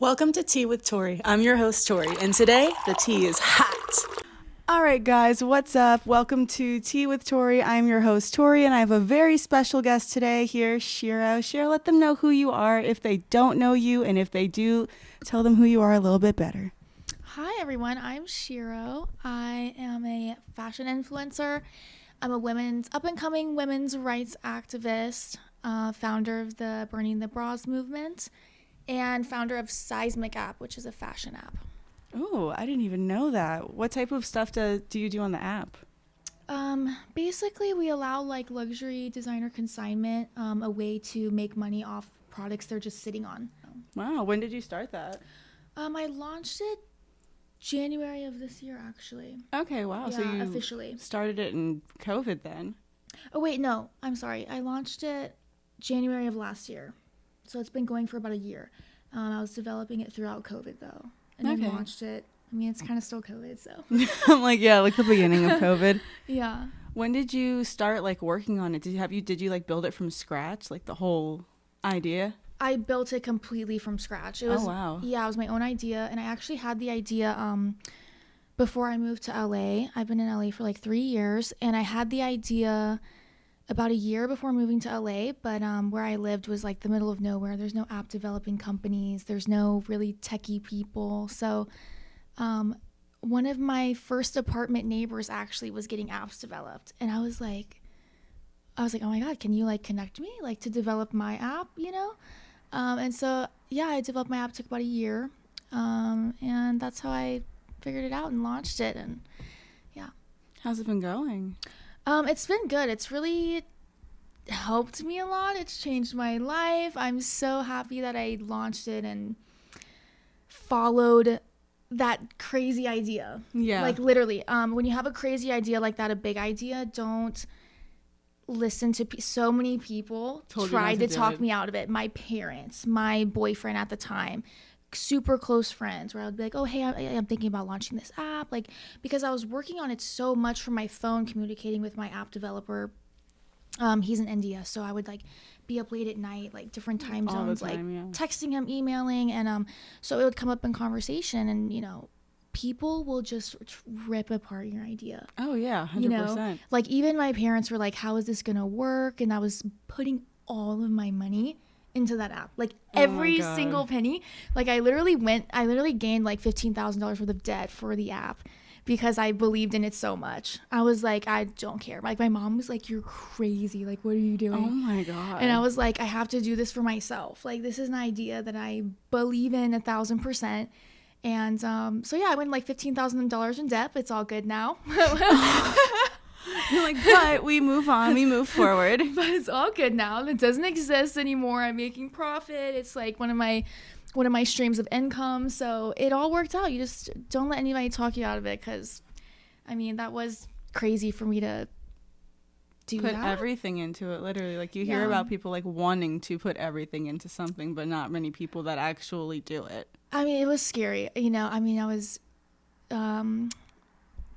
Welcome to Tea with Tori. I'm your host, Tori, and today the tea is hot. All right, guys, what's up? Welcome to Tea with Tori. I'm your host, Tori, and I have a very special guest today here, Shero. Shero, let them know who you are if they don't know you, and if they do, tell them who you are a little bit better. Hi, everyone. I'm Shero. I am a fashion influencer. I'm a up-and-coming women's rights activist, founder of the Burning the Bras movement, and founder of Sysmic App, which is a fashion app. Oh, I didn't even know that. What type of stuff do you do on the app? Basically, we allow like luxury designer consignment, a way to make money off products they're just sitting on. Wow, when did you start that? I launched it January of this year, actually. Okay, wow. Yeah, So you officially started it in COVID then? Oh, wait, no. I'm sorry. I launched it January of last year. So it's been going for about a year. I was developing it throughout COVID, though. And then launched it. I mean, it's kind of still COVID, so. I'm like, yeah, like the beginning of COVID. Yeah. When did you start, like, working on it? Did you, like, build it from scratch? Like, the whole idea? I built it completely from scratch. It was, wow. Yeah, it was my own idea. And I actually had the idea before I moved to LA. I've been in LA for, like, 3 years. And I had the idea about a year before moving to LA, but where I lived was like the middle of nowhere. There's no app developing companies. There's no really techie people. So one of my first apartment neighbors actually was getting apps developed. And I was like, oh my God, can you like connect me like to develop my app, you know? And so, yeah, I developed my app. It took about a year. And that's how I figured it out and launched it. And yeah. How's it been going? It's been good. It's really helped me a lot. It's changed my life. I'm so happy that I launched it and followed that crazy idea. Yeah. Like literally, when you have a crazy idea like that, a big idea, don't listen to so many people tried to talk me out of it. My parents, my boyfriend at the time, super close friends, where I would be like, oh, hey, I'm thinking about launching this app, like, because I was working on it so much from my phone, communicating with my app developer. He's in India, so I would like be up late at night, like different time zones, texting him, emailing, and so it would come up in conversation, and you know, people will just rip apart your idea. Oh yeah, 100%. You know, like even my parents were like, how is this gonna work? And I was putting all of my money into that app, like every single penny. Like I literally gained like $15,000 worth of debt for the app because I believed in it so much. I was like, I don't care. Like my mom was like, you're crazy, like what are you doing? Oh my God. And I was like, I have to do this for myself. Like this is an idea that I believe in 1,000%. And so yeah, I went like $15,000 in debt. It's all good now. You're like, but we move on, we move forward. But it's all good now. It doesn't exist anymore. I'm making profit. It's like one of my streams of income. So it all worked out. You just don't let anybody talk you out of it, because I mean that was crazy for me to put everything into it. Literally, like you hear about people like wanting to put everything into something, but not many people that actually do it. I mean, it was scary. You know, I mean, I was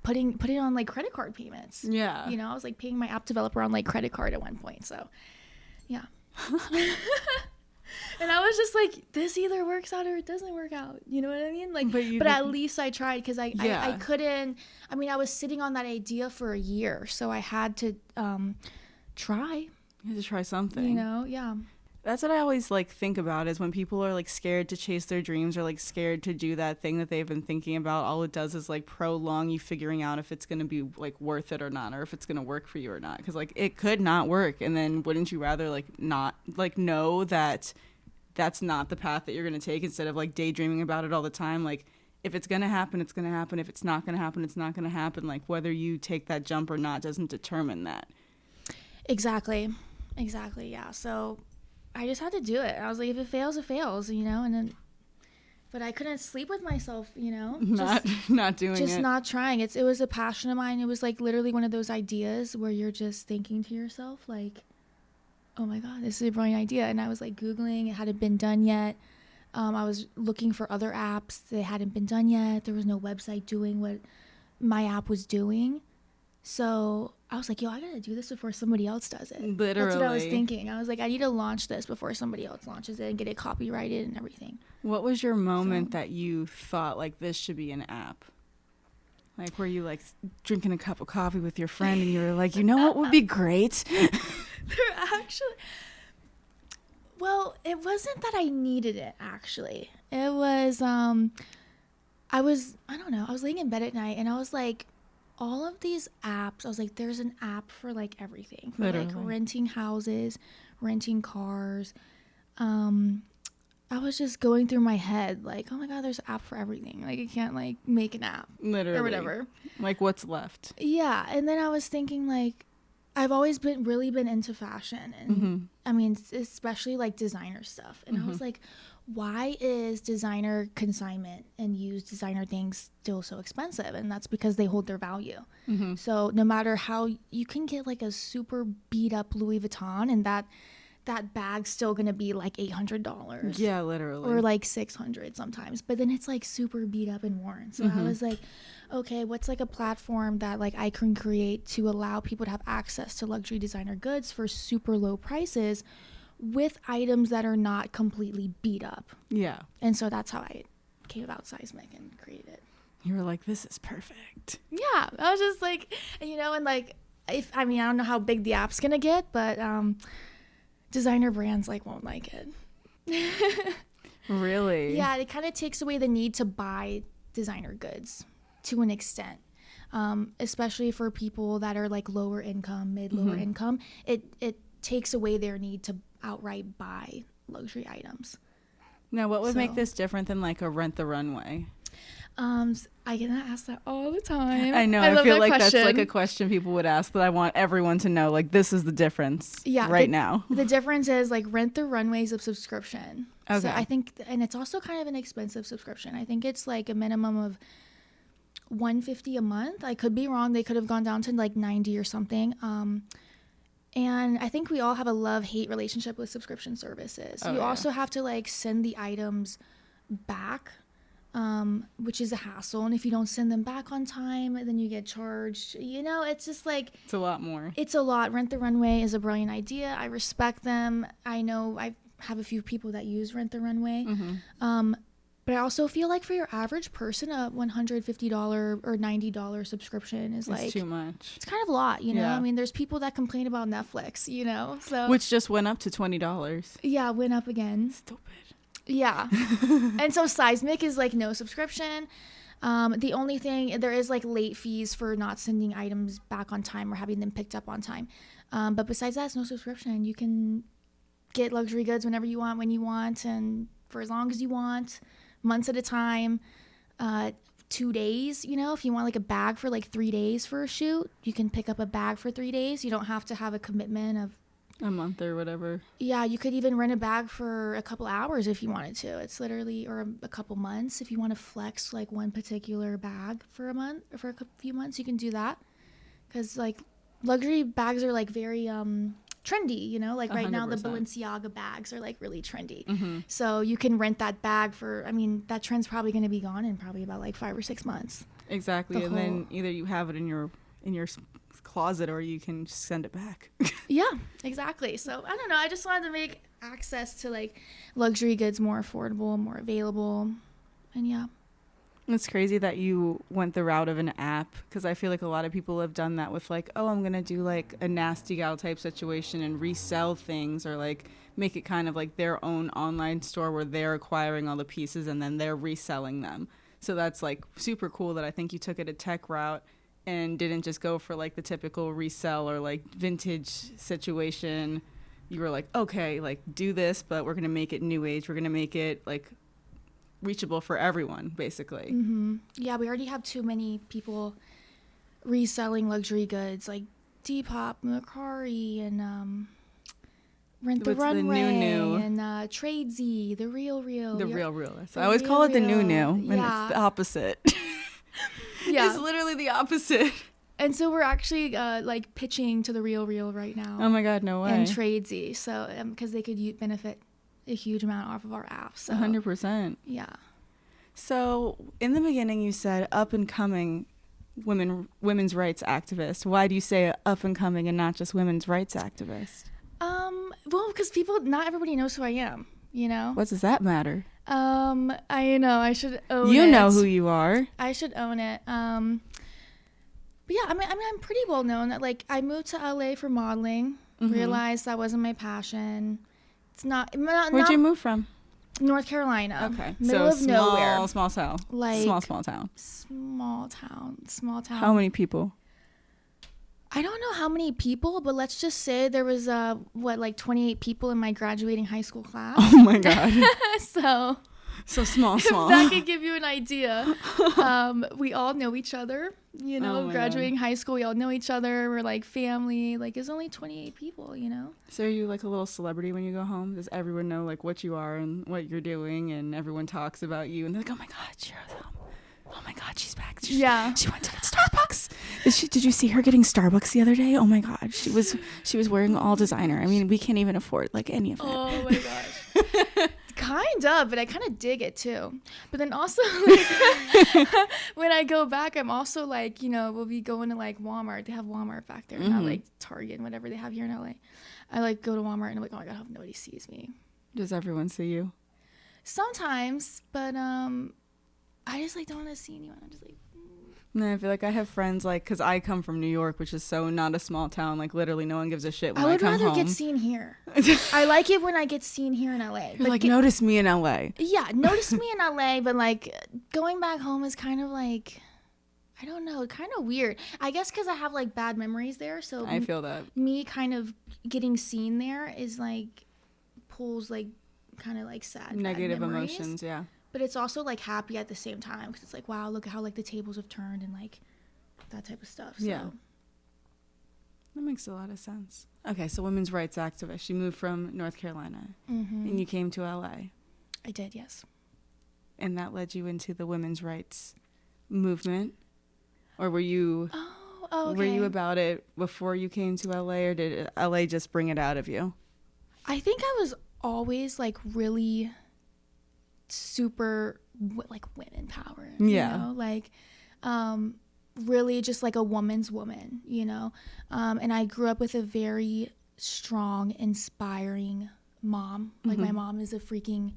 putting it on like credit card payments. Yeah. You know, I was like paying my app developer on like credit card at one point. So yeah. And I was just like, this either works out or it doesn't work out. You know what I mean? Like, but at least I tried, because I couldn't. I mean, I was sitting on that idea for a year, so I had to try. You had to try something. You know, yeah. That's what I always like think about, is when people are like scared to chase their dreams or like scared to do that thing that they've been thinking about, all it does is like prolong you figuring out if it's going to be like worth it or not, or if it's going to work for you or not. Because like it could not work, and then wouldn't you rather like not like know that that's not the path that you're going to take, instead of like daydreaming about it all the time? Like if it's going to happen, it's going to happen. If it's not going to happen, it's not going to happen. Like whether you take that jump or not doesn't determine that. Exactly, yeah. So I just had to do it. I was like, if it fails, it fails, you know. And then, but I couldn't sleep with myself, you know. Not doing it. Just not trying. It was a passion of mine. It was like literally one of those ideas where you're just thinking to yourself like, oh my God, this is a brilliant idea. And I was like Googling. It hadn't been done yet. I was looking for other apps. They hadn't been done yet. There was no website doing what my app was doing. So I was like, yo, I gotta do this before somebody else does it. Literally. That's what I was thinking. I was like, I need to launch this before somebody else launches it and get it copyrighted and everything. What was your moment that you thought, like, this should be an app? Like, were you, like, drinking a cup of coffee with your friend and you were like, you know what would be great? They're actually... Well, it wasn't that I needed it, actually. It was, I don't know, I was laying in bed at night and I was like, all of these apps, I was like, there's an app for like everything. For like renting houses, renting cars. I was just going through my head like, oh my God, there's an app for everything. Like, you can't like make an app. Literally. Or whatever. Like, what's left? Yeah. And then I was thinking like, I've always been into fashion. And I mean, especially like designer stuff. And I was like, why is designer consignment and used designer things still so expensive? And that's because they hold their value. So no matter how you can get like a super beat up Louis Vuitton and that bag's still gonna be like $800. Yeah, literally. Or like $600 sometimes. But then it's like super beat up and worn. So I was like, okay, what's like a platform that like I can create to allow people to have access to luxury designer goods for super low prices with items that are not completely beat up. Yeah. And so that's how I came about Sysmic and created it. You were like, this is perfect. Yeah. I was just like, you know, and like, I don't know how big the app's gonna get, but designer brands like won't like it. Really? Yeah, it kind of takes away the need to buy designer goods to an extent. Especially for people that are like lower income, lower income. It takes away their need to outright buy luxury items. Now, what would make this different than like a Rent the Runway? I get asked that all the time. I know. I feel like that's like a question people would ask that I want everyone to know. Like, this is the difference now. The difference is like Rent the Runway's a subscription. Okay. So I think, and it's also kind of an expensive subscription. I think it's like a minimum of $150 a month. I could be wrong. They could have gone down to like 90 or something. And I think we all have a love-hate relationship with subscription services. You also have to like send the items back, which is a hassle. And if you don't send them back on time, then you get charged. You know, it's just like... It's a lot more. It's a lot. Rent the Runway is a brilliant idea. I respect them. I know I have a few people that use Rent the Runway. But I also feel like for your average person, a $150 or $90 subscription is like... It's too much. It's kind of a lot, you know? Yeah. I mean, there's people that complain about Netflix, you know? So which just went up to $20. Yeah, went up again. Stupid. Yeah. And so Sysmic is like no subscription. The only thing, there is like late fees for not sending items back on time or having them picked up on time. But besides that, it's no subscription. You can get luxury goods whenever you want, when you want, and for as long as you want. Months at a time, 2 days, you know, if you want like a bag for like 3 days for a shoot, you can pick up a bag for 3 days. You don't have to have a commitment of a month or whatever. Yeah, you could even rent a bag for a couple hours if you wanted to. It's literally, or a couple months. If you want to flex like one particular bag for a month or for a few months, you can do that. Because like luxury bags are like very trendy, you know, like right 100%. Now the Balenciaga bags are like really trendy. So you can rent that bag for, I mean, that trend's probably going to be gone in probably about like 5 or 6 months. Exactly. And then either you have it in your closet or you can just send it back. Yeah, exactly. So I don't know, I just wanted to make access to like luxury goods more affordable, more available. And yeah. It's crazy that you went the route of an app, because I feel like a lot of people have done that with like, oh, I'm going to do like a nasty gal type situation and resell things, or like make it kind of like their own online store where they're acquiring all the pieces and then they're reselling them. So that's like super cool that I think you took it a tech route and didn't just go for like the typical resell or like vintage situation. You were like, okay, like do this, but we're going to make it new age. We're going to make it like reachable for everyone, basically. Yeah, we already have too many people reselling luxury goods like Depop, Mercari, and Rent the Runway, and Tradesy, The Real Real. The Real Real. So I always call it the new, and it's the opposite. Yeah. It's literally the opposite. And so we're actually like pitching to The Real Real right now. Oh my God, no way. And Tradesy, so because they could benefit a huge amount off of our app. So 100%. Yeah. So in the beginning you said up and coming. women's rights activist? Why do you say up and coming and not just women's rights activist? Well, because not everybody knows who I am, you know? What does that matter? I know, I should own it. You know who you are. I should own it. But yeah, I mean, I'm pretty well known. That like, I moved to LA for modeling, realized that wasn't my passion. It's not. Where'd you move from? North Carolina. Okay. Middle of nowhere. Small town. Like, Small town. Small town. How many people? I don't know how many people, but let's just say there was, 28 people in my graduating high school class. Oh my God. So small. If that could give you an idea. We all know each other, you know, graduating high school, we all know each other. We're like family. Like, it's only 28 people, you know? So are you like a little celebrity when you go home? Does everyone know like what you are and what you're doing, and everyone talks about you and they're like, oh my God, Shero's home. Oh my God, she's back. She went to that Starbucks. Did you see her getting Starbucks the other day? Oh my God, she was wearing all designer. I mean, we can't even afford like any of that. Oh my gosh. Kind of, but I kind of dig it too. But then also, like, when I go back, I'm also like, you know, we'll be going to like Walmart. They have Walmart back there, not like Target and whatever they have here in LA. I like go to Walmart and I'm like, oh my God, I hope nobody sees me. Does everyone see you? Sometimes, but I just like don't want to see anyone. I'm just like. No, I feel like I have friends like, because I come from New York, which is so not a small town. Like literally, no one gives a shit when I come home. I would rather get seen here. I like it when I get seen here in LA. You're like, notice me in LA. Yeah, notice me in LA, but like going back home is kind of like, I don't know, kind of weird. I guess because I have like bad memories there, so I feel that me kind of getting seen there is like pulls like kind of like sad negative emotions, yeah. But it's also like happy at the same time because it's like, wow, look at how like the tables have turned and like that type of stuff. So. Yeah, that makes a lot of sense. Okay, so women's rights activist. You moved from North Carolina and you came to LA. I did, yes. And that led you into the women's rights movement, or were you? Okay. Were you about it before you came to LA, or did LA just bring it out of you? I think I was always like really super like women power, you know, like really just like a woman's woman, you know, and I grew up with a very strong, inspiring mom. Like my mom is a freaking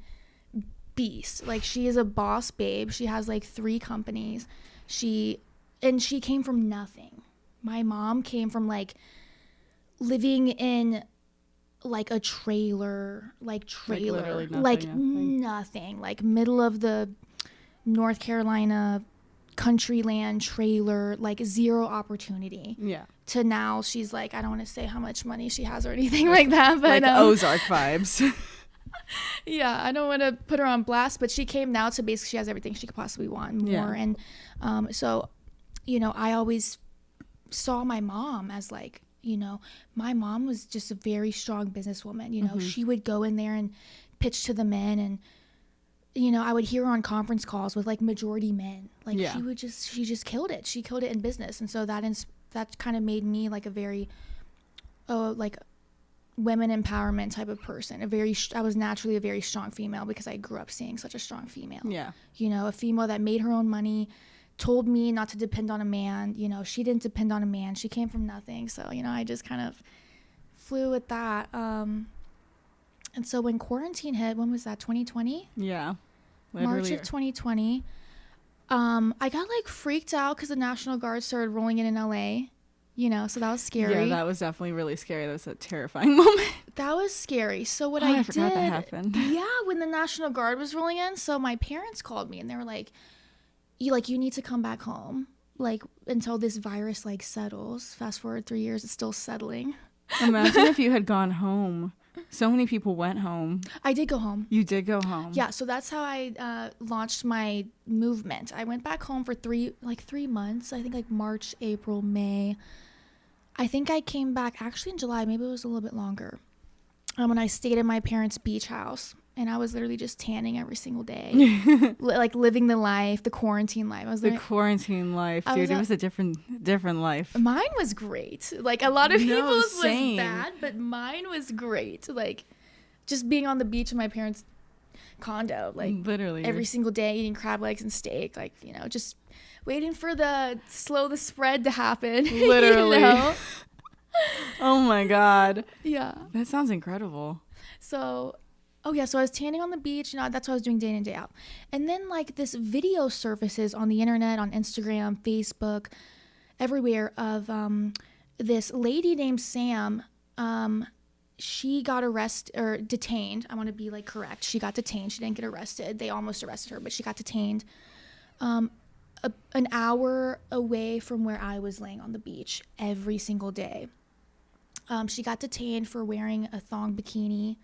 beast. Like she is a boss babe. She has like 3 companies. She came from nothing. My mom came from like living in like a trailer, like nothing, like middle of the North Carolina country land trailer, like zero opportunity. Yeah. To now she's like, I don't want to say how much money she has or anything like that, but like Ozark vibes. Yeah, I don't want to put her on blast, but she came now to basically she has everything she could possibly want more. Yeah. And so, you know, I always saw my mom as like, you know, my mom was just a very strong businesswoman. You know, she would go in there and pitch to the men, and you know, I would hear her on conference calls with like majority men. Like she just killed it. She killed it in business, and so that kind of made me like a very, like women empowerment type of person. I was naturally a very strong female because I grew up seeing such a strong female. Yeah, you know, a female that made her own money. Told me not to depend on a man. You know, she didn't depend on a man. She came from nothing. So, you know, I just kind of flew with that. And so when quarantine hit, when was that? 2020? Yeah. March of 2020. I got like freaked out because the National Guard started rolling in LA. You know, so that was scary. Yeah, that was definitely really scary. That was a terrifying moment. That was scary. So what I forgot that happened. Yeah, when the National Guard was rolling in. So my parents called me and they were like, you need to come back home, like until this virus like settles. Fast forward 3 years, it's still settling. Imagine if you had gone home. So many people went home. I did go home. You did go home. Yeah, so that's how I launched my movement. I went back home for 3 months. I think like March, April, May. I think I came back actually in July. Maybe it was a little bit longer. When I stayed in my parents' beach house. And I was literally just tanning every single day, like living the life, the quarantine life. Quarantine life, dude. It was a different life. Mine was great. Like a lot of people's was bad, but mine was great. Like just being on the beach with my parents, condo, like literally every single day eating crab legs and steak, like, you know, just waiting for the spread to happen. Literally. You know? Oh my God. Yeah. That sounds incredible. So, so I was tanning on the beach, you know, that's what I was doing day in and day out. And then like this video surfaces on the internet, on Instagram, Facebook, everywhere of this lady named Sam. She got arrested or detained. I want to be like correct. She got detained. She didn't get arrested. They almost arrested her, but she got detained an hour away from where I was laying on the beach every single day. She got detained for wearing a thong bikini.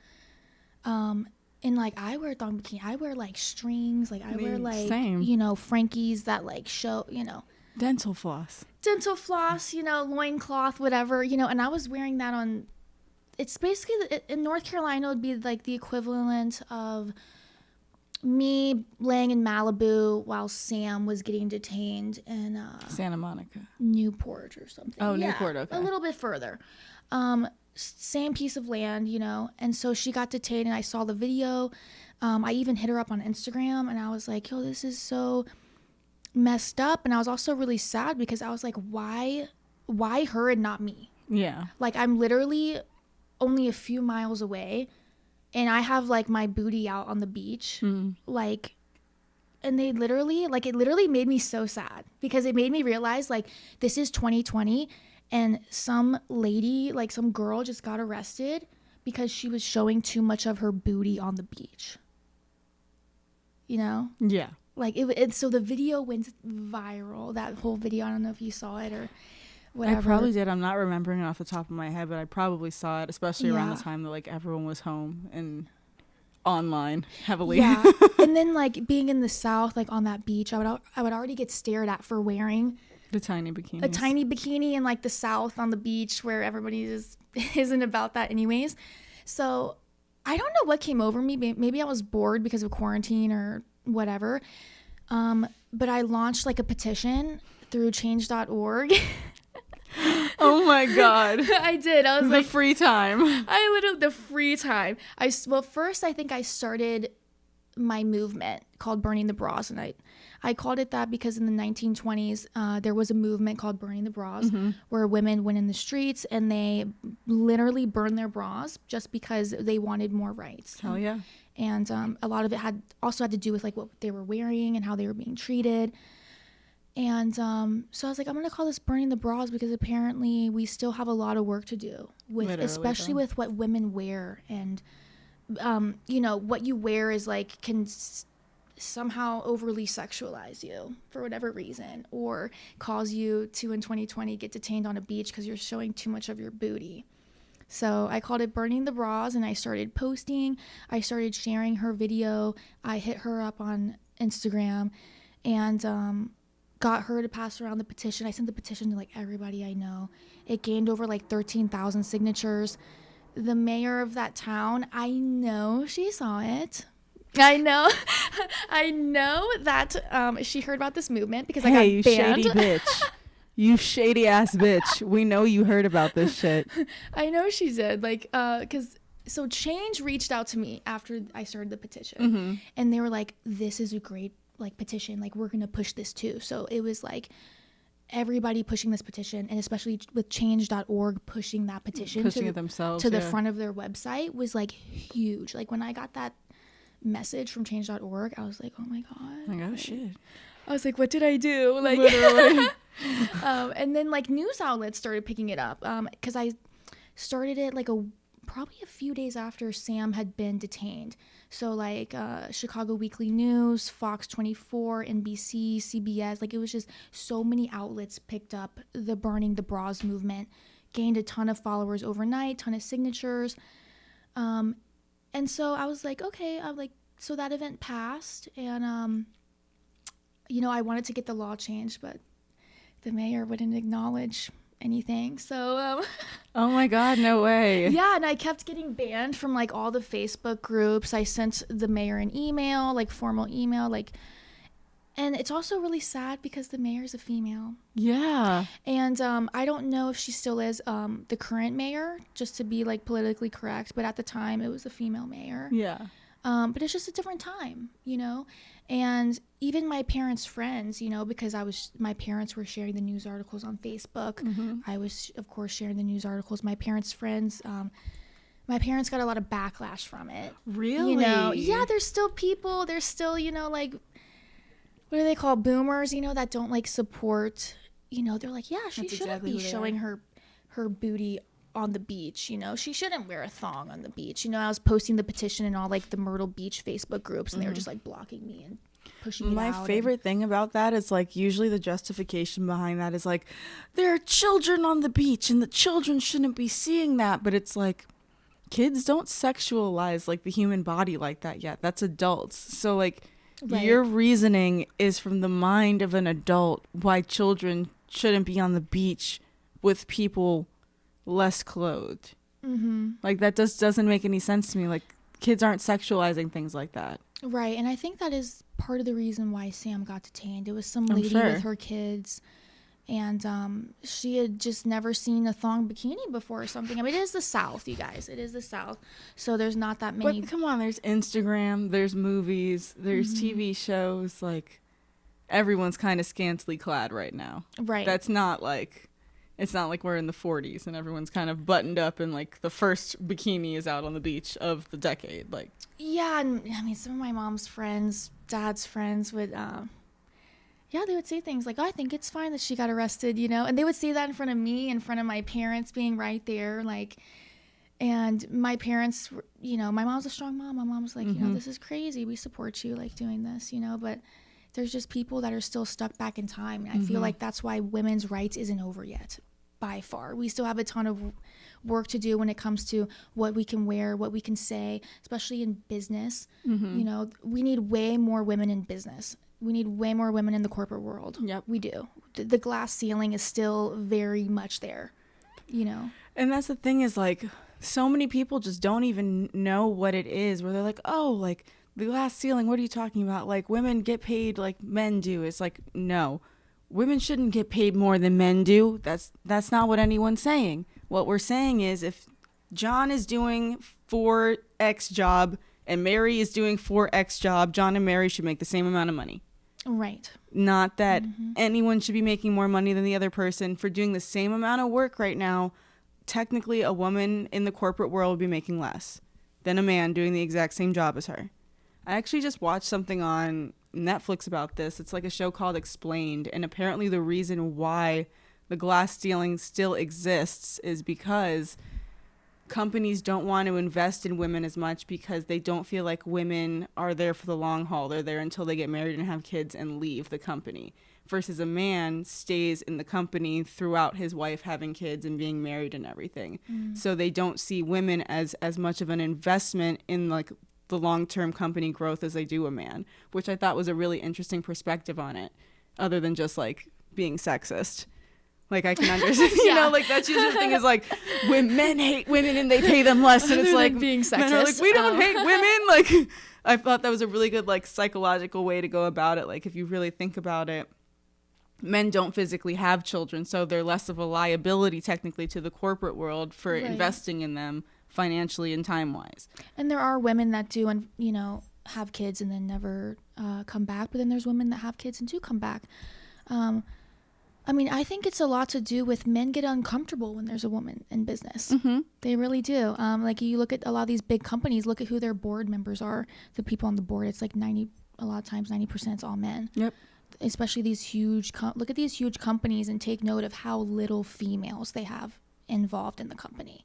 And like I wear a thong bikini. I wear like strings. Like I wear like, same. you know, Frankies that like show, you know. Dental floss, You know, loincloth, whatever, you know. And I was wearing that on, it's basically, in North Carolina, it would be like the equivalent of me laying in Malibu while Sam was getting detained in Santa Monica, Newport or something. Oh, yeah, Newport, okay. A little bit further. Same piece of land, you know. And so she got detained and I saw the video. I even hit her up on Instagram and I was like, yo, this is so messed up. And I was also really sad because I was like, why her and not me? Yeah. Like I'm literally only a few miles away and I have like my booty out on the beach. Like, and they literally, like, it literally made me so sad because it made me realize like this is 2020 and some lady, like some girl just got arrested because she was showing too much of her booty on the beach. You know? Yeah. Like it so the video went viral, that whole video. I don't know if you saw it or whatever. I probably did. I'm not remembering it off the top of my head, but I probably saw it, especially around the time that like everyone was home and online heavily. Yeah. And then like being in the South, like on that beach, I would already get stared at for wearing the tiny bikinis. A tiny bikini in like the South on the beach where everybody isn't about that anyways. So I don't know what came over me. Maybe I was bored because of quarantine or whatever. But I launched like a petition through change.org. Oh my God. I did. I was the like free time. The free time. First I think I started my movement called Burning the Bras, and I called it that because in the 1920s there was a movement called Burning the Bras, where women went in the streets and they literally burned their bras just because they wanted more rights. Hell yeah. And a lot of it had to do with like what they were wearing and how they were being treated. And so I was like, I'm gonna call this Burning the Bras because apparently we still have a lot of work to do with, literally, especially with what women wear. And you know, what you wear is like can somehow overly sexualize you for whatever reason, or cause you to in 2020 get detained on a beach because you're showing too much of your booty. So I called it Burning the Bras, and I started posting. I started sharing her video. I hit her up on Instagram and got her to pass around the petition. I sent the petition to like everybody I know. It gained over like 13,000 signatures. The mayor of that town, I know she saw it. I know that she heard about this movement because I got banned. Hey, you shady bitch. You shady ass bitch. We know you heard about this shit. I know she did. Like, so Change reached out to me after I started the petition, and they were like, "This is a great like petition. Like, we're gonna push this too." So it was like everybody pushing this petition, and especially with change.org pushing that petition, pushing it themselves to the front of their website was like huge. Like when I got that message from change.org, I was like, oh my god, like, oh shit. I was like, what did I do? Like, literally. And then like news outlets started picking it up because I started it like probably a few days after Sam had been detained. So like Chicago Weekly News, Fox 24, NBC, CBS, like it was just so many outlets picked up the Burning the Bras movement, gained a ton of followers overnight, ton of signatures. And so I was like, okay, so that event passed, and you know, I wanted to get the law changed, but the mayor wouldn't acknowledge anything. So oh my god, no way. Yeah, and I kept getting banned from like all the Facebook groups. I sent the mayor an email, like formal email, like, and it's also really sad because the mayor's a female. Yeah. And I don't know if she still is the current mayor, just to be like politically correct, but at the time it was a female mayor. Yeah. But it's just a different time, you know? And even my parents' friends, you know, because my parents were sharing the news articles on Facebook. Mm-hmm. I was, of course, sharing the news articles. My parents' friends, my parents got a lot of backlash from it. Really? You know? Yeah, there's still people, you know, like, what do they call boomers, you know, that don't like support, you know, they're like, yeah, she shouldn't be showing her booty on the beach, you know, she shouldn't wear a thong on the beach. You know, I was posting the petition in all like the Myrtle Beach Facebook groups, and they were just like blocking me and pushing me out. My favorite thing about that is like usually the justification behind that is like there are children on the beach and the children shouldn't be seeing that, but it's like kids don't sexualize like the human body like that yet. That's adults. So like your reasoning is from the mind of an adult why children shouldn't be on the beach with people less clothed. Mm-hmm. Like that doesn't make any sense to me. Like kids aren't sexualizing things like that. Right. And I think that is part of the reason why Sam got detained. It was some lady with her kids, and she had just never seen a thong bikini before or something. I mean, it is the South, you guys. It is the South. So there's not that many. But come on, there's Instagram, there's movies, there's TV shows. Like everyone's kind of scantily clad right now. Right. That's not like, it's not like we're in the 40s and everyone's kind of buttoned up and like the first bikini is out on the beach of the decade. Like, yeah, and I mean, some of my mom's friends, dad's friends would, they would say things like, oh, I think it's fine that she got arrested, you know, and they would say that in front of me, in front of my parents being right there, like, and my parents, you know, my mom's a strong mom. My mom's like, you know, this is crazy. We support you, like, doing this, you know, but there's just people that are still stuck back in time, and I feel like that's why women's rights isn't over yet. By far, we still have a ton of work to do when it comes to what we can wear, what we can say, especially in business. You know, we need way more women in business. We need way more women in the corporate world. Yep. We do. The glass ceiling is still very much there, you know. And that's the thing is like so many people just don't even know what it is, where they're like, oh, like the glass ceiling, what are you talking about? Like women get paid like men do. It's like, no. Women shouldn't get paid more than men do. That's not what anyone's saying. What we're saying is if John is doing 4X job and Mary is doing 4X job, John and Mary should make the same amount of money. Right. Not that anyone should be making more money than the other person for doing the same amount of work right now. Technically, a woman in the corporate world would be making less than a man doing the exact same job as her. I actually just watched something on Netflix about this. It's like a show called Explained, and apparently the reason why the glass ceiling still exists is because companies don't want to invest in women as much because they don't feel like women are there for the long haul. They're there until they get married and have kids and leave the company, versus a man stays in the company throughout his wife having kids and being married and everything. So they don't see women as much of an investment in like the long-term company growth as they do a man, which I thought was a really interesting perspective on it, other than just like being sexist. Like I can understand, you know, like that's usually the thing is like when men hate women and they pay them less, and it's like being sexist. Men are like, we don't hate women. Like I thought that was a really good like psychological way to go about it. Like if you really think about it, men don't physically have children, so they're less of a liability technically to the corporate world for investing in them financially and time-wise. And there are women that do, and you know, have kids and then never come back. But then there's women that have kids and do come back. I mean, I think it's a lot to do with men get uncomfortable when there's a woman in business. They really do. Like you look at a lot of these big companies, look at who their board members are. The people on the board, it's like a lot of times 90% is all men. Yep. Especially these huge, look at these huge companies and take note of how little females they have involved in the company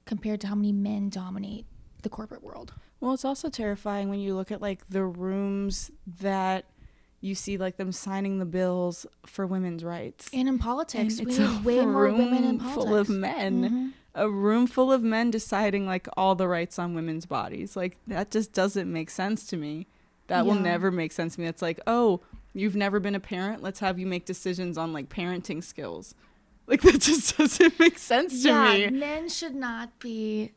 compared to how many men dominate the corporate world. Well, it's also terrifying when you look at like the rooms that you see like them signing the bills for women's rights. And in politics, and we need way more women in politics. Full of men. A room full of men deciding like all the rights on women's bodies. Like that just doesn't make sense to me. That will never make sense to me. It's like, oh, you've never been a parent? Let's have you make decisions on like parenting skills. Like that just doesn't make sense to me. Yeah, men should not be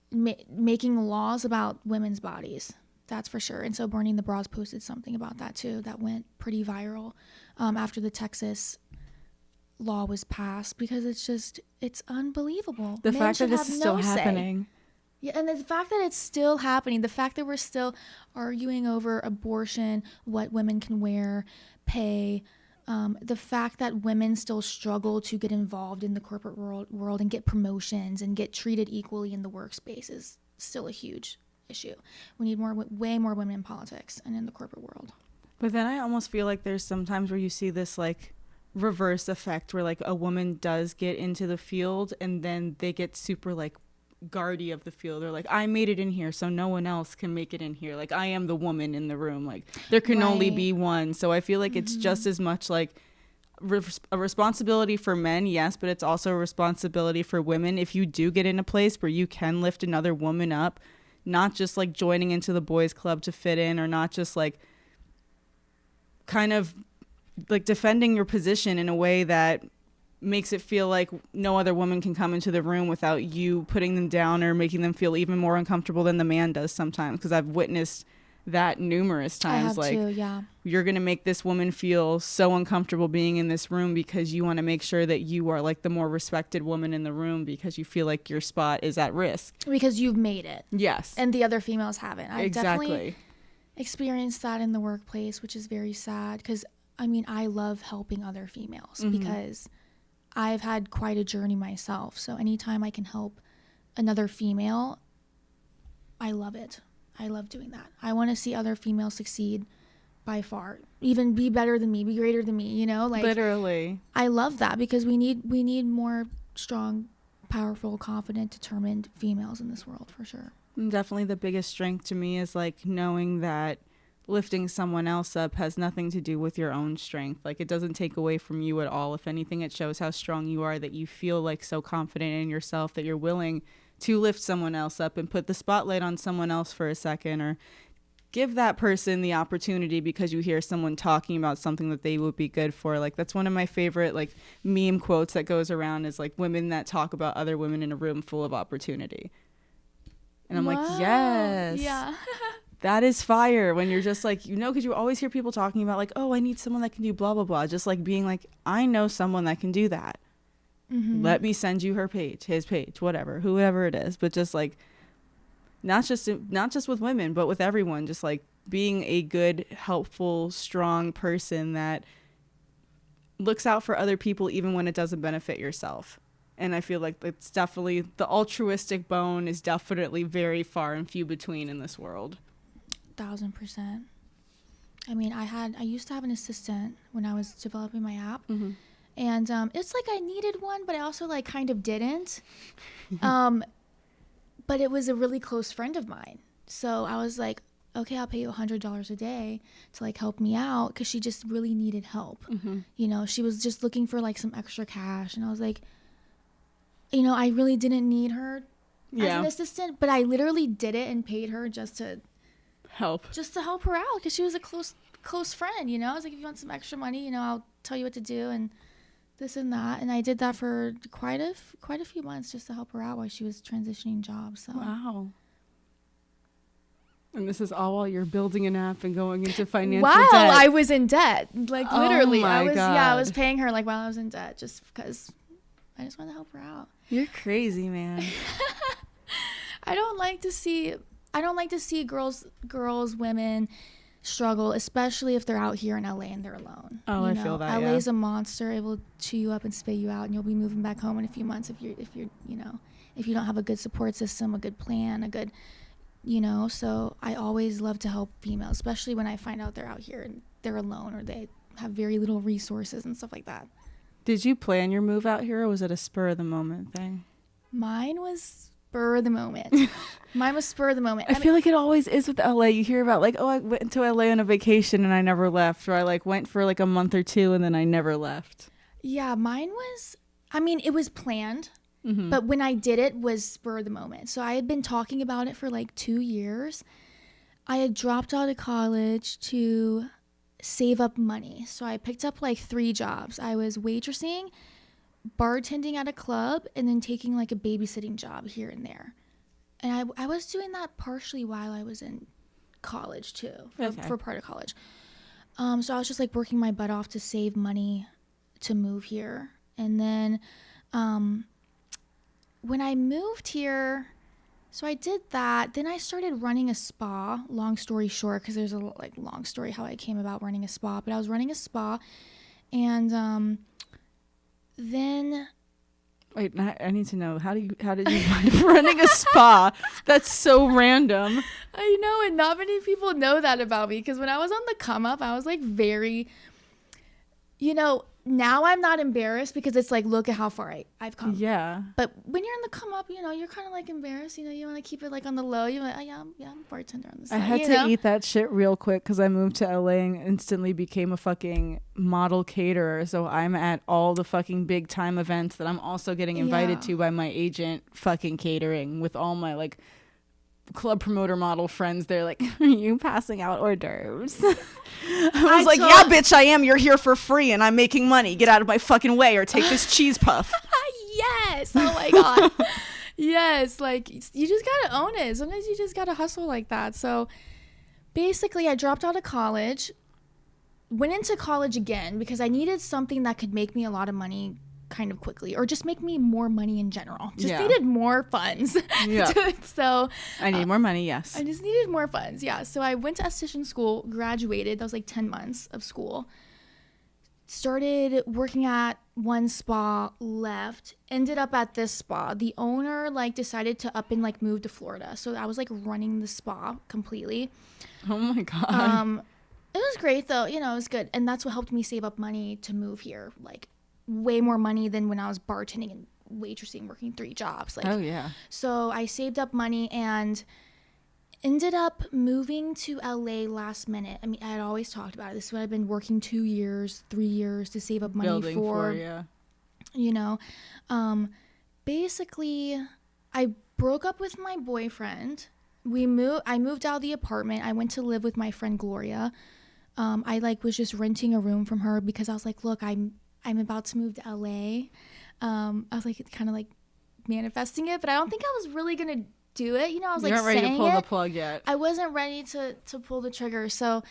making laws about women's bodies. That's for sure. And so Burning the Bras posted something about that too that went pretty viral after the Texas law was passed, because it's unbelievable. The Men fact that should this is have still no say. happening. Yeah, and the fact that it's still happening, the fact that we're still arguing over abortion, what women can wear, pay, the fact that women still struggle to get involved in the corporate world and get promotions and get treated equally in the workspace is still a huge issue. We need way more women in politics and in the corporate world. But then I almost feel like there's sometimes where you see this like reverse effect where like a woman does get into the field and then they get super like guardy of the field. They're like, I made it in here so no one else can make it in here. Like I am the woman in the room. Like there can only be one. So I feel like it's just as much like a responsibility for men, yes, but it's also a responsibility for women. If you do get in a place where you can lift another woman up, not just like joining into the boys club to fit in, or not just like kind of like defending your position in a way that makes it feel like no other woman can come into the room without you putting them down or making them feel even more uncomfortable than the man does sometimes. Because I've witnessed that numerous times. I have like too, yeah. You're going to make this woman feel so uncomfortable being in this room because you want to make sure that you are like the more respected woman in the room because you feel like your spot is at risk. Because you've made it. Yes. And the other females haven't. I've exactly. definitely experienced that in the workplace, which is very sad because, I mean, I love helping other females because I've had quite a journey myself. So anytime I can help another female, I love it. I love doing that. I want to see other females succeed by far, even be better than me, be greater than me, you know, like literally. I love that because we need more strong, powerful, confident, determined females in this world for sure. And definitely the biggest strength to me is like knowing that lifting someone else up has nothing to do with your own strength. Like it doesn't take away from you at all. If anything, it shows how strong you are, that you feel like so confident in yourself that you're willing to lift someone else up and put the spotlight on someone else for a second, or give that person the opportunity because you hear someone talking about something that they would be good for. Like that's one of my favorite like meme quotes that goes around is like women that talk about other women in a room full of opportunity. And I'm like, yes. Yeah. That is fire when you're just like, you know, because you always hear people talking about like, oh, I need someone that can do blah, blah, blah. Just like being like, I know someone that can do that. Let me send you her page, his page, whatever, whoever it is. But just like, not just with women, but with everyone, just like being a good, helpful, strong person that looks out for other people even when it doesn't benefit yourself. And I feel like it's definitely, the altruistic bone is definitely very far and few between in this world. 1000%. I mean, I used to have an assistant when I was developing my app. And it's like I needed one, but I also like kind of didn't. But it was a really close friend of mine. So I was like, okay, I'll pay you $100 a day to like help me out because she just really needed help. You know, she was just looking for like some extra cash. And I was like, you know, I really didn't need her as an assistant, but I literally did it and paid her just to help her out because she was a close friend, you know. I was like, if you want some extra money, you know, I'll tell you what to do and this and that. And I did that for quite a few months just to help her out while she was transitioning jobs. So. Wow. And this is all while you're building an app and going into financial debt. Wow, I was in debt. Like literally. Oh my God. I was paying her like while I was in debt just because I just wanted to help her out. You're crazy, man. I don't like to see women struggle, especially if they're out here in LA and they're alone. Oh, I feel that. LA is a monster. It will chew you up and spit you out, and you'll be moving back home in a few months if you don't have a good support system, a good plan, a good, you know. So I always love to help females, especially when I find out they're out here and they're alone or they have very little resources and stuff like that. Did you plan your move out here, or was it a spur of the moment thing? Mine was spur of the moment. I feel like it always is with LA. You hear about like, oh, I went to LA on a vacation and I never left, or I like went for like a month or two and then I never left. Yeah, mine was, I mean, it was planned, but when I did it was spur of the moment. So I had been talking about it for like 2 years. I had dropped out of college to save up money. So I picked up like 3 jobs. I was waitressing, bartending at a club, and then taking like a babysitting job here and there. And I was doing that partially while I was in college too, for part of college. So I was just like working my butt off to save money to move here. And then when I moved here, So I did that. Then I started running a spa. Long story short, because there's a long story how I came about running a spa. But I was running a spa, and then. Wait, I need to know, how did you find running a spa? That's so random. I know, and not many people know that about me, because when I was on the come up, I was like very, now I'm not embarrassed, because it's like, look at how far I've come. Yeah. But when you're in the come up, you're kind of like embarrassed. You want to keep it like on the low. You're like, oh, yeah, I'm a bartender on the side. I had to eat that shit real quick because I moved to LA and instantly became a fucking model caterer. So I'm at all the fucking big time events that I'm also getting invited to by my agent fucking catering with all my like club promoter model friends. They're like, are you passing out hors d'oeuvres? I was yeah, bitch, I am. You're here for free and I'm making money. Get out of my fucking way or take this cheese puff. Yes. Oh my God. Yes. Like, you just gotta own it. Sometimes you just gotta hustle like that. So basically I dropped out of college, went into college again because I needed something that could make me a lot of money kind of quickly, or just make me more money in general. Needed more funds. Yeah. So I need more money. Yes. I just needed more funds. Yeah. So I went to esthetician school, graduated. That was like 10 months of school. Started working at one spa, left, ended up at this spa. The owner decided to up and move to Florida. So I was running the spa completely. Oh my God. It was great though. It was good. And that's what helped me save up money to move here. Way more money than when I was bartending and waitressing, working 3 jobs. Oh yeah. So I saved up money and ended up moving to LA last minute. I mean, I had always talked about it. This is what I've been working 2 years, 3 years to save up money Building for. Yeah. Basically, I broke up with my boyfriend. I moved out of the apartment. I went to live with my friend Gloria. I was just renting a room from her because I was like, look, I'm about to move to LA. I was kind of manifesting it, but I don't think I was really going to do it. I was you weren't ready to pull the plug yet. I wasn't ready to pull the trigger. So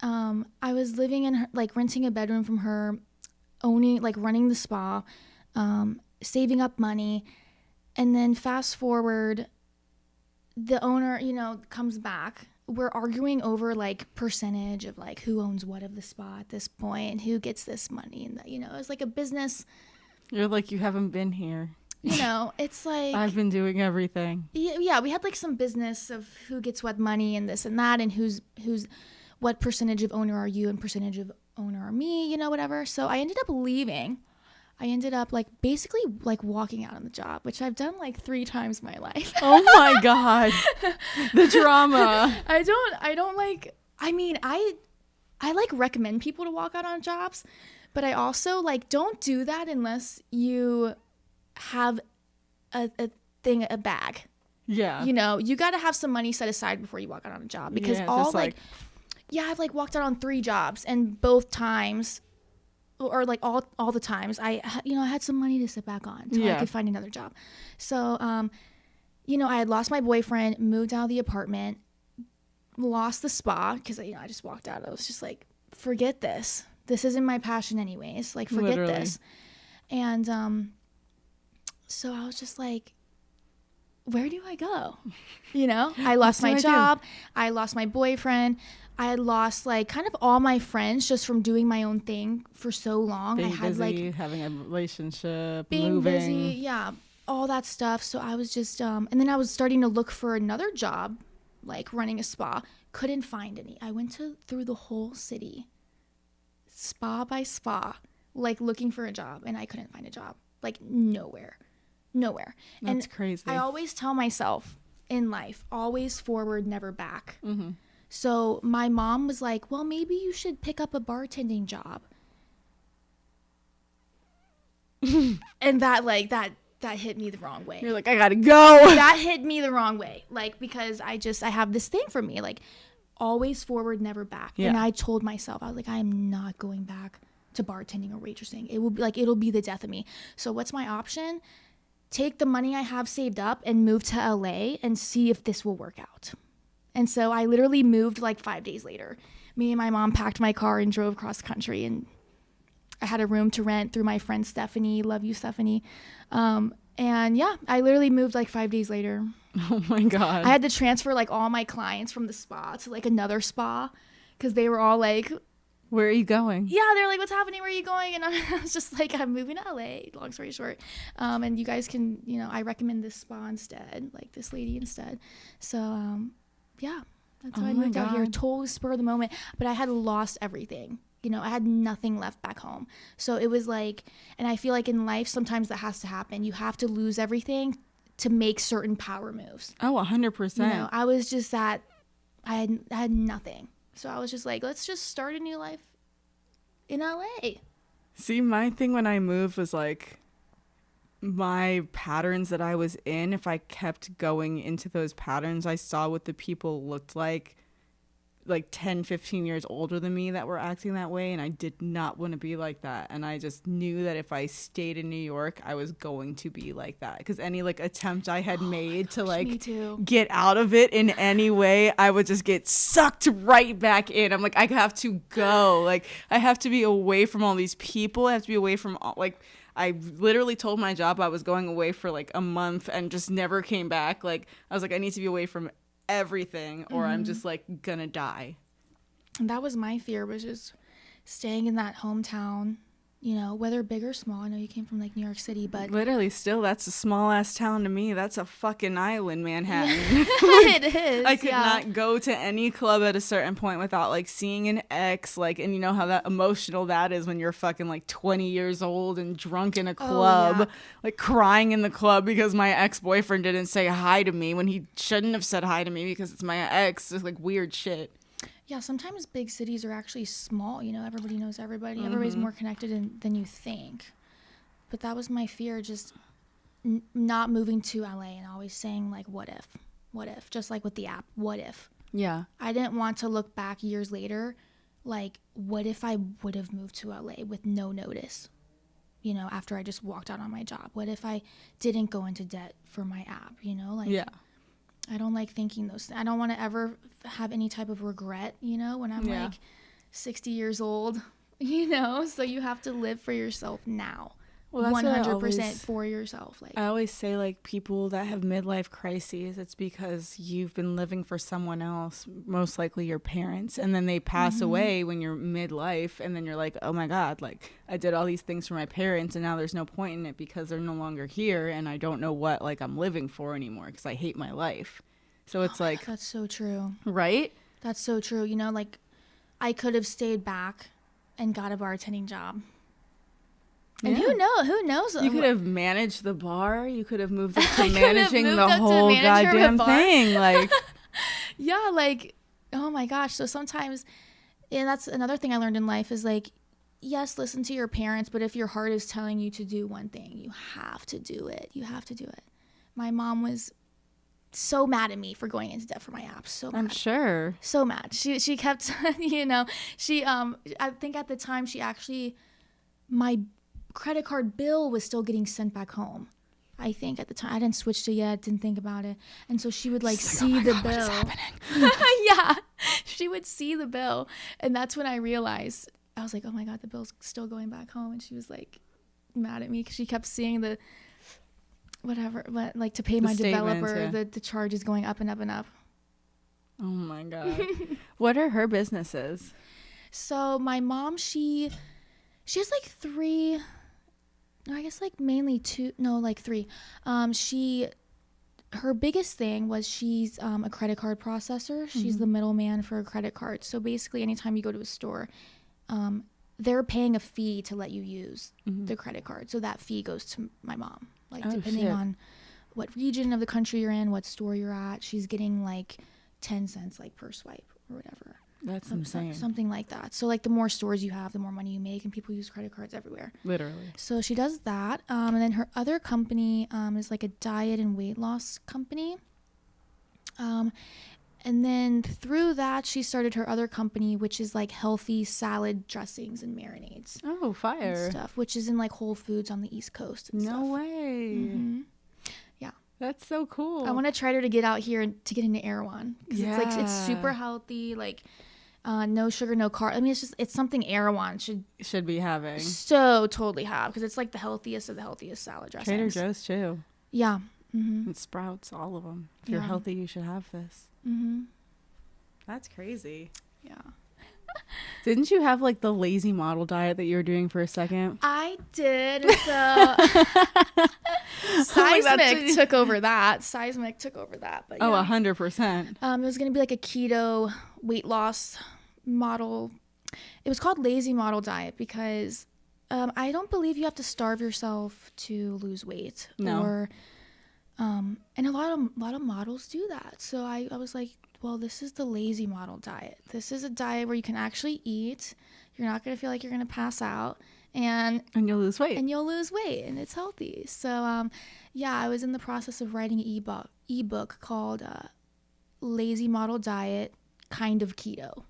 I was living in her, renting a bedroom from her, running the spa, saving up money. And then fast forward, the owner, comes back. We're arguing over percentage of who owns what of the spa at this point and who gets this money, and that it's like a business. You're you haven't been here. It's I've been doing everything. Yeah, we had some business of who gets what money and this and that, and who's what percentage of owner are you and percentage of owner are me, whatever. So I ended up leaving. I ended up basically walking out on the job, which I've done 3 times in my life. Oh my God. The drama. I recommend people to walk out on jobs, but I also don't do that unless you have a bag. Yeah. You got to have some money set aside before you walk out on a job, because I've walked out on 3 jobs, and both times, or all the times, I had some money to sit back on until I could find another job. So, I had lost my boyfriend, moved out of the apartment, lost the spa because I just walked out. I was just forget this. This isn't my passion anyways. Forget Literally. this. And so I was just where do I go? I lost my job. I lost my boyfriend. I had lost kind of all my friends just from doing my own thing for so long. Being I had busy, having a relationship, being moving. busy, yeah, all that stuff. So I was just and then I was starting to look for another job, running a spa. Couldn't find any. I went through the whole city, spa by spa, looking for a job, and I couldn't find a job. Nowhere. That's crazy. I always tell myself in life, always forward, never back. Mm-hmm. So my mom was like, well, maybe you should pick up a bartending job. And that hit me the wrong way. You're I gotta go. That hit me the wrong way. Because I have this thing for me, always forward, never back. Yeah. And I told myself, I was I am not going back to bartending or waitressing. It will be it'll be the death of me. So what's my option? Take the money I have saved up and move to LA and see if this will work out. And so I literally moved 5 days later. Me and my mom packed my car and drove across the country, and I had a room to rent through my friend Stephanie. Love you, Stephanie. And And yeah, I literally moved like 5 days later. Oh my God. I had to transfer like all my clients from the spa to like another spa because they were all like, where are you going? yeah, they're like, what's happening? Where are you going? And I was just like, I'm moving to LA, long story short. And you guys can, you know, I recommend this spa instead, like this lady instead. So, yeah, that's how I moved out here. Totally spur of the moment. But I had lost everything. You know, I had nothing left back home. So it was like, and I feel like in life, sometimes that has to happen. You have to lose everything to make certain power moves. Oh, 100%. You know, I was just that, I had nothing. So I was just like, let's just start a new life in LA. See, my thing when I moved was like my patterns that I was in. If I kept going into those patterns, I saw what the people looked like 10, 15 years older than me that were acting that way. And I did not want to be like that. And I just knew that if I stayed in New York, I was going to be like that. Because any like attempt I had made to like get out of it in any way, I would just get sucked right back in. I'm like, I have to go. Like, I have to be away from all these people. I have to be away from all, like, I literally told my job I was going away for like a month and just never came back. Like, I was like, I need to be away from everything or I'm just like gonna die. And that was my fear, was just staying in that hometown, you know, whether big or small. I know you came from like New York City, but literally still that's a small ass town to me. That's a fucking island, Manhattan. Yeah. It is. I could not go to any club at a certain point without like seeing an ex, like, and you know how that emotional that is when you're fucking like 20 years old and drunk in a club, like crying in the club because my ex-boyfriend didn't say hi to me when he shouldn't have said hi to me because it's my ex. It's like weird shit. Yeah, sometimes big cities are actually small. You know, everybody knows everybody. Everybody's more connected than you think. But that was my fear, just not moving to LA and always saying, like, what if? What if? Just like with the app, what if? Yeah. I didn't want to look back years later, like, what if I would have moved to LA with no notice? You know, after I just walked out on my job. What if I didn't go into debt for my app? You know, like, yeah. I don't like thinking those things. I don't want to ever have any type of regret, you know, when I'm like 60 years old, you know, so you have to live for yourself now. Well, that's 100% for yourself. Like, I always say, like, people that have midlife crises, it's because you've been living for someone else, most likely your parents, and then they pass away when you're midlife, and then you're like, oh my God, like, I did all these things for my parents, and now there's no point in it because they're no longer here, and I don't know what, like, I'm living for anymore because I hate my life. So it's like... that's so true. Right? That's so true. You know, like, I could have stayed back and got a bartending job. And who knows? You could have managed the bar. You could have moved up to managing the whole goddamn thing. Like, yeah, like, oh my gosh. So sometimes, and that's another thing I learned in life is like, yes, listen to your parents, but if your heart is telling you to do one thing, you have to do it. You have to do it. My mom was so mad at me for going into debt for my app. So mad. I'm sure. So mad. She kept, you know, I think at the time my credit card bill was still getting sent back home. I think at the time I didn't switch to yet, didn't think about it, and so she would like see the bill. What is happening? Yeah, she would see the bill, and that's when I realized I was like, oh my God, the bill's still going back home, and she was like mad at me because she kept seeing the whatever, but like to pay my developer, the charge is going up and up and up. Oh my God. What are her businesses? So my mom, she has like three. I guess like mainly two, no, like three. Her biggest thing was she's a credit card processor. She's the middleman for a credit card. So basically anytime you go to a store, they're paying a fee to let you use the credit card. So that fee goes to my mom. Like depending on what region of the country you're in, what store you're at, she's getting like 10 cents like per swipe or whatever. That's insane. Something like that. So like the more stores you have, the more money you make, and people use credit cards everywhere. Literally. So she does that. And then her other company is like a diet and weight loss company. And then through that, she started her other company, which is like healthy salad dressings and marinades. Oh, fire. And stuff, which is in like Whole Foods on the East Coast. And no stuff. way. Mm-hmm. Yeah. That's so cool. I want to try her to get out here to get into Erewhon. Because it's like, it's super healthy. Like, no sugar, no carb. I mean, it's something Erewhon should be having. So totally have, because it's like the healthiest of the healthiest salad dressings. Trader Joe's too. Yeah. It sprouts, all of them. If you're healthy, you should have this. That's crazy. Yeah. Didn't you have like the lazy model diet that you were doing for a second? I did. So Sysmic took over that. But oh, 100%. It was going to be like a keto weight loss model. It was called lazy model diet because I don't believe you have to starve yourself to lose weight. No. Or and a lot of models do that. So I was like, well, this is the lazy model diet. This is a diet where you can actually eat. You're not going to feel like you're going to pass out. And you'll lose weight. And it's healthy. So, I was in the process of writing an ebook called Lazy Model Diet, Kind of Keto.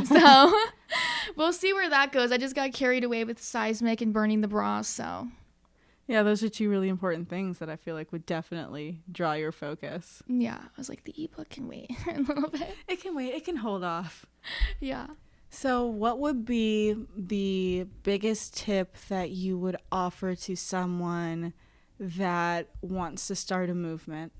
So we'll see where that goes. I just got carried away with Sysmic and burning the bras. So yeah, those are two really important things that I feel like would definitely draw your focus. Yeah, I was like, the ebook can wait a little bit. It can wait. It can hold off. Yeah. So what would be the biggest tip that you would offer to someone that wants to start a movement?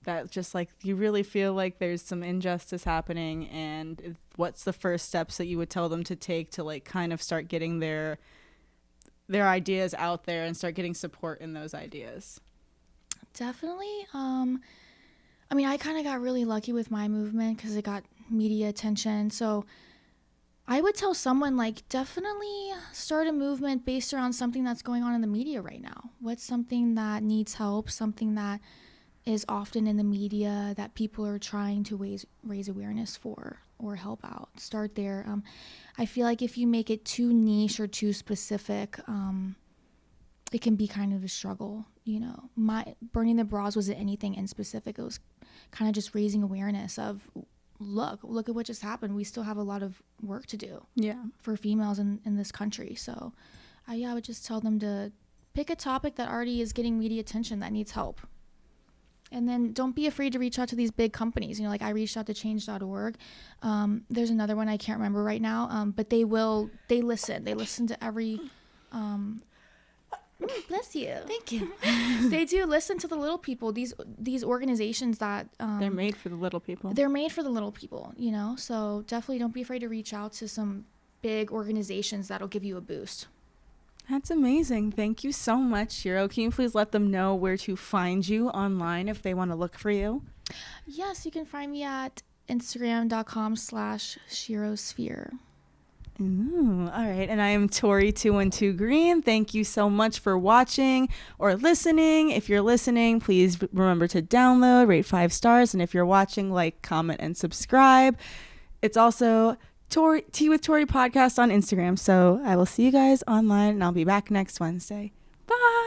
That just like you really feel like there's some injustice happening, and what's the first steps that you would tell them to take to like kind of start getting their ideas out there and start getting support in those ideas? Definitely. I mean, I kind of got really lucky with my movement because it got media attention. So I would tell someone like definitely start a movement based around something that's going on in the media right now. What's something that needs help, something that is often in the media that people are trying to raise awareness for or help out. Start there. I feel like if you make it too niche or too specific, it can be kind of a struggle. You know, my burning the bras wasn't anything in specific. It was kind of just raising awareness of, look at what just happened. We still have a lot of work to do. Yeah. For females in this country. So, I would just tell them to pick a topic that already is getting media attention that needs help. And then don't be afraid to reach out to these big companies. You know, like I reached out to change.org. There's another one I can't remember right now. But they listen. They listen to every, bless you. Thank you. They do listen to the little people. These organizations that, they're made for the little people. They're made for the little people, you know? So definitely don't be afraid to reach out to some big organizations that'll give you a boost. That's amazing. Thank you so much, Shero. Can you please let them know where to find you online if they want to look for you? Yes, you can find me at Instagram.com/Sherosphere. Ooh, all right. And I am Tori 212 Green. Thank you so much for watching or listening. If you're listening, please remember to download, rate 5 stars. And if you're watching, like, comment, and subscribe. It's also Tea with Tori podcast on Instagram. So I will see you guys online, and I'll be back next Wednesday. Bye.